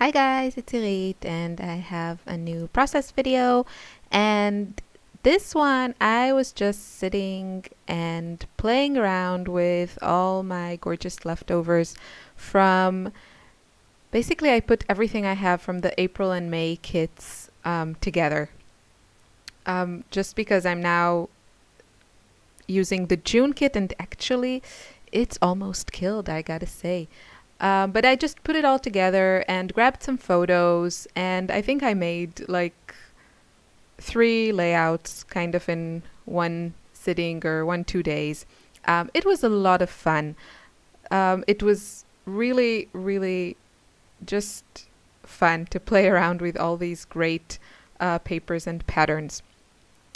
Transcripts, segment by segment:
Hi guys, it's Irit and I have a new process video, and this one I was just sitting and playing around with all my gorgeous leftovers from basically I put everything I have from the April and May kits together, just because I'm now using the June kit, and actually it's almost killed, I gotta say. But I just put it all together and grabbed some photos, and I think I made like 3 layouts kind of in one sitting or 2 days. It was a lot of fun. It was really, really just fun to play around with all these great papers and patterns.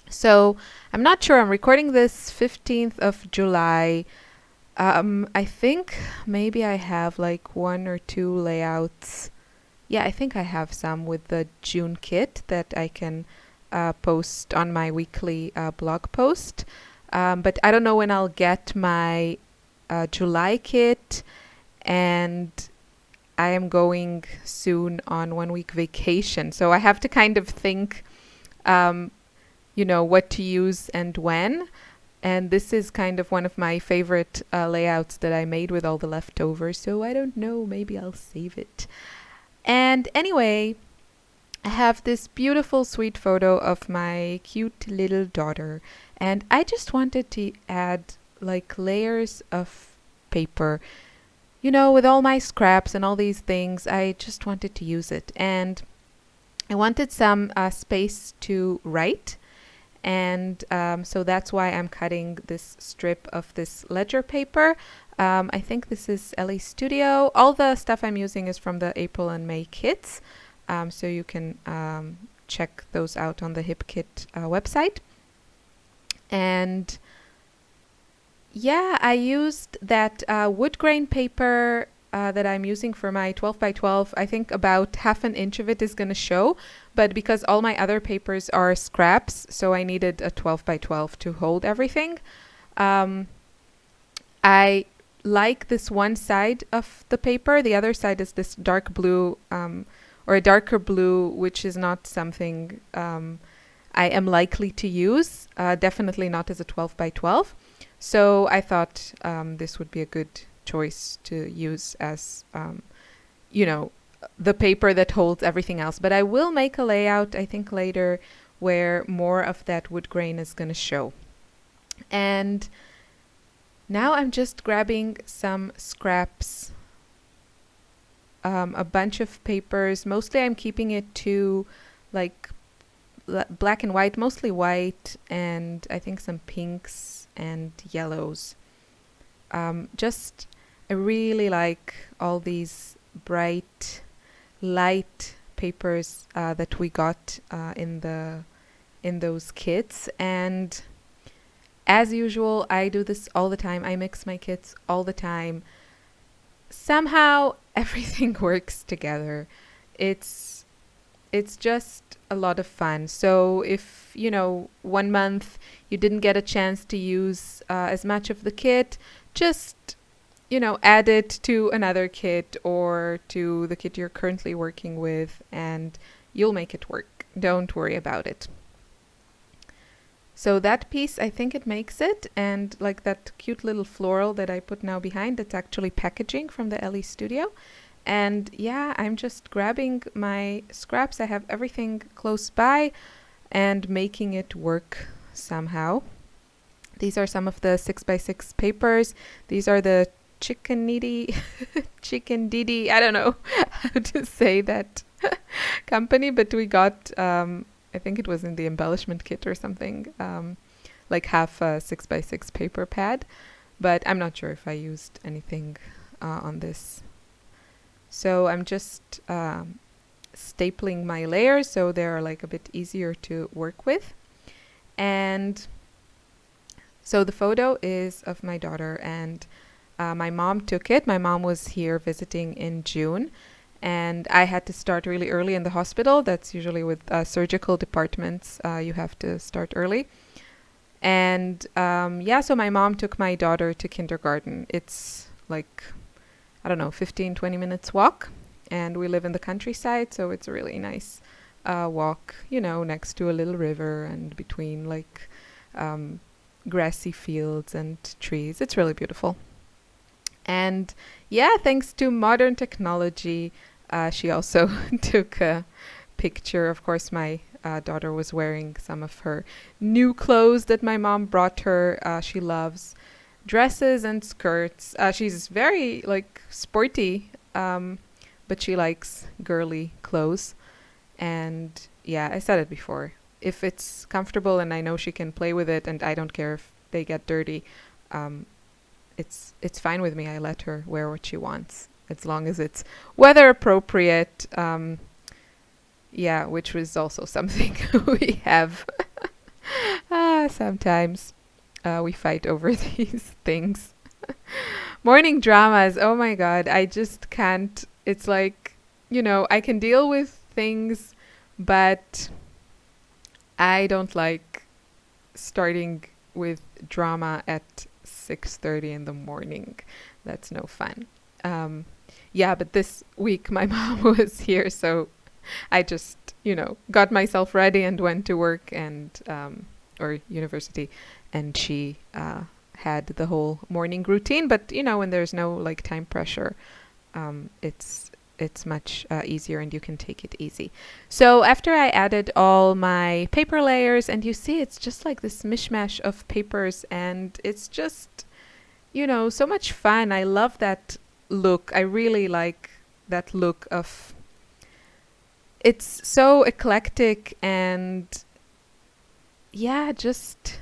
So I'm not sure. I'm recording this 15th of July. I think maybe I have like 1 or 2 layouts. Yeah, I think I have some with the June kit that I can post on my weekly blog post. But I don't know when I'll get my July kit, and I am going soon on 1 week vacation. So I have to kind of think, um, what to use and when. And this is kind of one of my favorite layouts that I made with all the leftovers. So I don't know, maybe I'll save it. And anyway, I have this beautiful, sweet photo of my cute little daughter. And I just wanted to add like layers of paper. With all my scraps and all these things, I just wanted to use it. And I wanted some space to write. And so that's why I'm cutting this strip of this ledger paper. I think this is Ellie Studio. All the stuff I'm using is from the April and May kits. So you can check those out on the HipKit website. And yeah, I used that wood grain paper that I'm using for my 12 by 12. I think about half an inch of it is going to show, but because all my other papers are scraps, so I needed a 12 by 12 to hold everything. I like this one side of the paper. The other side is this dark blue, or a darker blue, which is not something I am likely to use, definitely not as a 12 by 12. So I thought this would be a good choice to use as, the paper that holds everything else. But I will make a layout, I think, later where more of that wood grain is going to show. And now I'm just grabbing some scraps, a bunch of papers. Mostly I'm keeping it to like black and white, mostly white, and I think some pinks and yellows. I really like all these bright, light papers that we got in those kits. And as usual, I do this all the time. I mix my kits all the time. Somehow everything works together. It's just a lot of fun. So if 1 month you didn't get a chance to use as much of the kit, just add it to another kit or to the kit you're currently working with, and you'll make it work. Don't worry about it. So that piece, I think it makes it. And like that cute little floral that I put now behind, it's actually packaging from the Ellie Studio. And yeah, I'm just grabbing my scraps. I have everything close by and making it work somehow. These are some of the 6x6 papers. These are the chicken didi, I don't know how to say that company, but we got, I think it was in the embellishment kit or something, like half a 6x6 paper pad, but I'm not sure if I used anything on this. So I'm just stapling my layers so they're like a bit easier to work with. And so the photo is of my daughter, and my mom took it. My mom was here visiting in June, and I had to start really early in the hospital. That's usually with surgical departments. You have to start early. And so my mom took my daughter to kindergarten. It's like, I don't know, 15, 20 minutes walk. and we live in the countryside, so it's a really nice walk, next to a little river and between like um, grassy fields and trees. It's really beautiful. And yeah, thanks to modern technology, she also took a picture. Of course, my daughter was wearing some of her new clothes that my mom brought her. She loves dresses and skirts. She's very like sporty, but she likes girly clothes. And yeah, I said it before. If it's comfortable and I know she can play with it and I don't care if they get dirty, um, it's fine with me. I let her wear what she wants as long as it's weather appropriate. Yeah, which was also something we have sometimes. We fight over these things. Morning dramas. Oh my God. I just can't. It's like, I can deal with things, but I don't like starting with drama at 6:30 in the morning. That's no fun. Yeah, but this week my mom was here, so I just, got myself ready and went to work and or university, and she had the whole morning routine. But when there's no like time pressure, it's much easier and you can take it easy. So after I added all my paper layers, and you see it's just like this mishmash of papers, and it's just, so much fun. I love that look. I really like that look of, it's so eclectic, and yeah, I just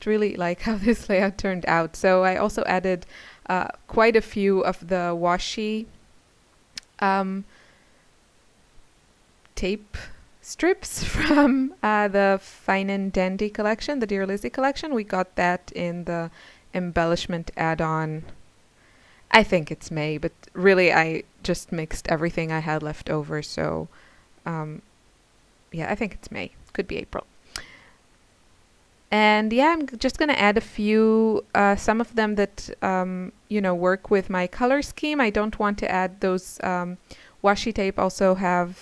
really like how this layout turned out. So I also added quite a few of the washi um, tape strips from the Fine and Dandy collection, the Dear Lizzie collection. We got that in the embellishment add-on. I think it's May, but really I just mixed everything I had left over. So yeah, I think it's May. Could be April. And yeah, I'm just going to add a few, some of them that, work with my color scheme. I don't want to add those washi tape. Also have,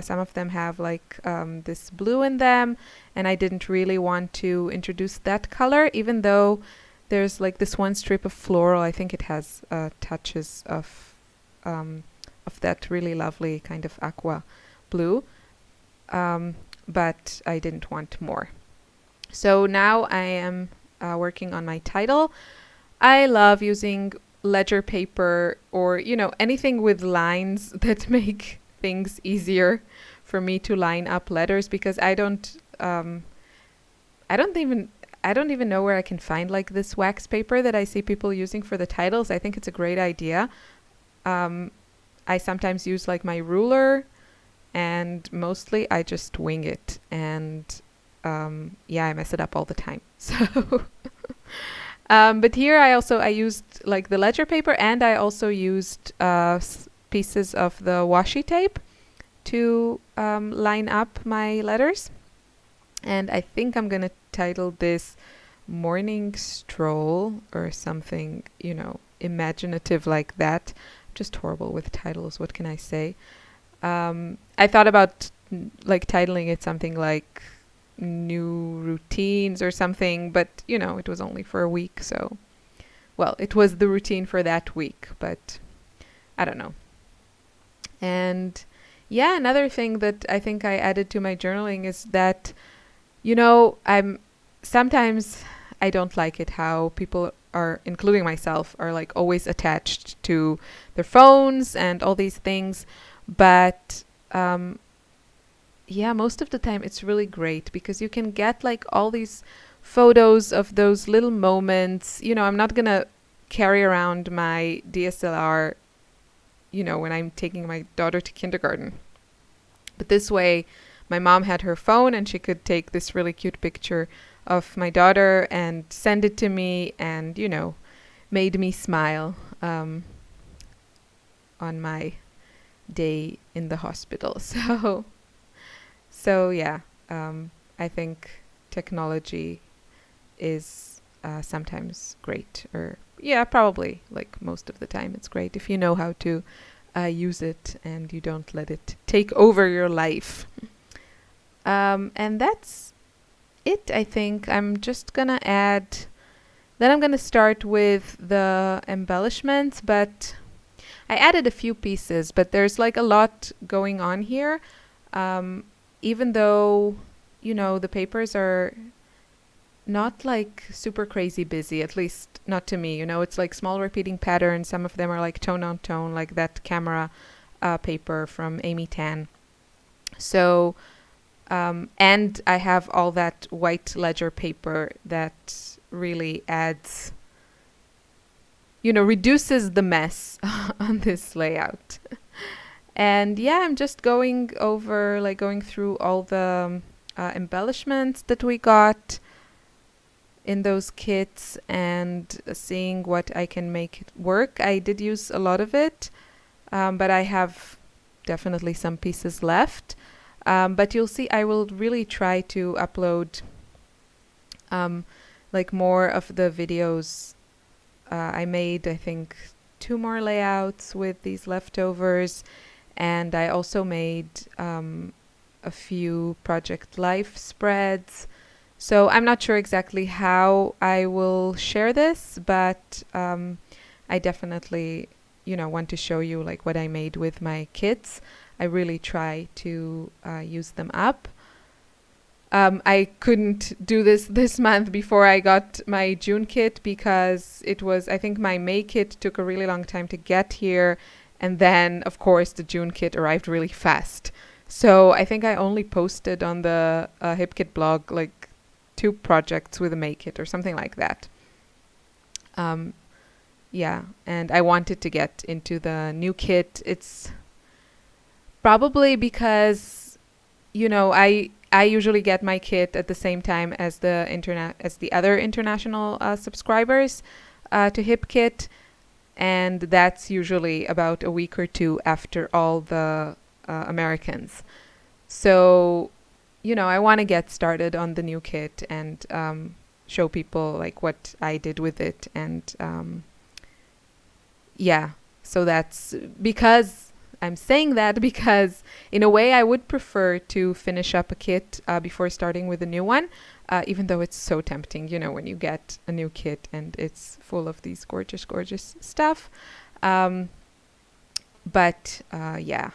some of them have like this blue in them. And I didn't really want to introduce that color, even though there's like this one strip of floral. I think it has touches of that really lovely kind of aqua blue. But I didn't want more. So now I am working on my title. I love using ledger paper or, anything with lines that make things easier for me to line up letters, because I don't even know where I can find like this wax paper that I see people using for the titles. I think it's a great idea. I sometimes use like my ruler, and mostly I just wing it, and yeah, I mess it up all the time. So, but here I used like the ledger paper, and I also used pieces of the washi tape to line up my letters. And I think I'm gonna title this Morning Stroll or something, imaginative like that. Just horrible with titles. What can I say? I thought about like titling it something like New Routines or something, but it was only for a week. So, well, it was the routine for that week, but I don't know. And yeah, another thing that I think I added to my journaling is that, sometimes I don't like it how people are, including myself, are like always attached to their phones and all these things. But yeah, most of the time it's really great because you can get like all these photos of those little moments. I'm not going to carry around my DSLR, when I'm taking my daughter to kindergarten. But this way, my mom had her phone and she could take this really cute picture of my daughter and send it to me, and, made me smile on my day in the hospital. So yeah, I think technology is sometimes great, or yeah, probably like most of the time it's great if you know how to use it and you don't let it take over your life. And that's it, I think. I'm just gonna add. Then I'm gonna start with the embellishments, but I added a few pieces, but there's like a lot going on here. Um, Even though, the papers are not like super crazy busy, at least not to me. It's like small repeating patterns. Some of them are like tone on tone, like that camera paper from Amy Tan. So, and I have all that white ledger paper that really adds, reduces the mess on this layout. And yeah, I'm just going over, like going through all the embellishments that we got in those kits and seeing what I can make it work. I did use a lot of it, but I have definitely some pieces left. But you'll see I will really try to upload like more of the videos. I made, I think, 2 more layouts with these leftovers, and I also made a few Project Life spreads. So I'm not sure exactly how I will share this, but I definitely, want to show you like what I made with my kits. I really try to use them up. I couldn't do this month before I got my June kit because I think my May kit took a really long time to get here. And then, of course, the June kit arrived really fast. So I think I only posted on the HipKit blog like 2 projects with a May kit or something like that. Yeah, and I wanted to get into the new kit. It's probably because, I usually get my kit at the same time as the other international subscribers to HipKit, and that's usually about a week or 2 after all the Americans. So, I want to get started on the new kit and show people like what I did with it, and yeah. So that's because I'm saying that because in a way I would prefer to finish up a kit before starting with a new one, even though it's so tempting, when you get a new kit and it's full of these gorgeous, gorgeous stuff. But yeah,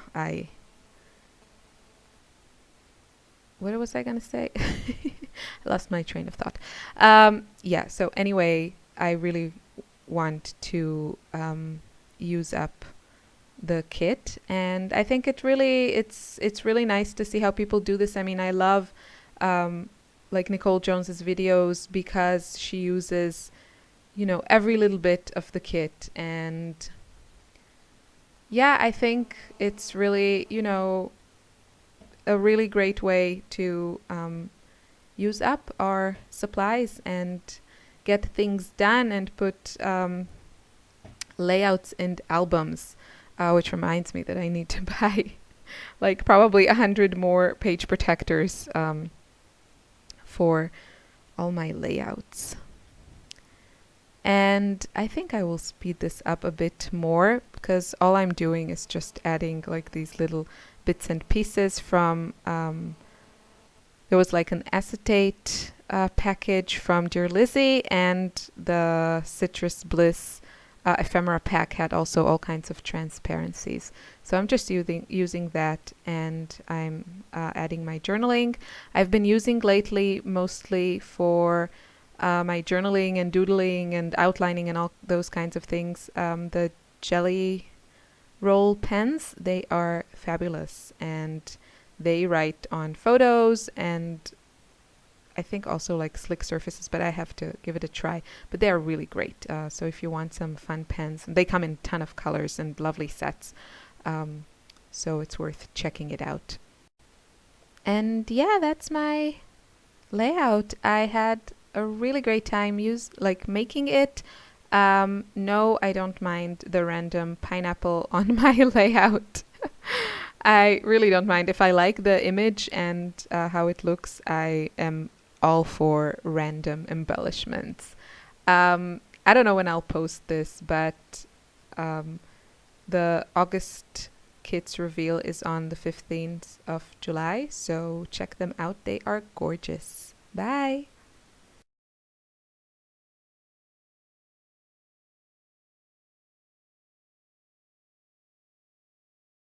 what was I going to say? I lost my train of thought. Yeah, so anyway, I really want to use up the kit, and I think it's really nice to see how people do this. I mean, I love like Nicole Jones's videos because she uses every little bit of the kit, and yeah, I think it's really a really great way to use up our supplies and get things done and put layouts and albums. Which reminds me that I need to buy like probably 100 more page protectors for all my layouts. And I think I will speed this up a bit more because all I'm doing is just adding like these little bits and pieces from, there was like an acetate package from Dear Lizzie, and the Citrus Bliss ephemera pack had also all kinds of transparencies. So I'm just using that, and I'm adding my journaling. I've been using lately mostly for my journaling and doodling and outlining and all those kinds of things. The Jelly Roll pens, they are fabulous, and they write on photos and I think also like slick surfaces, but I have to give it a try. But they are really great. So if you want some fun pens, they come in a ton of colors and lovely sets. So it's worth checking it out. And yeah, that's my layout. I had a really great time making it. No, I don't mind the random pineapple on my layout. I really don't mind. If I like the image and how it looks, I am all for random embellishments. I don't know when I'll post this, but um, the August kits reveal is on the 15th of July. So check them out. They are gorgeous. Bye.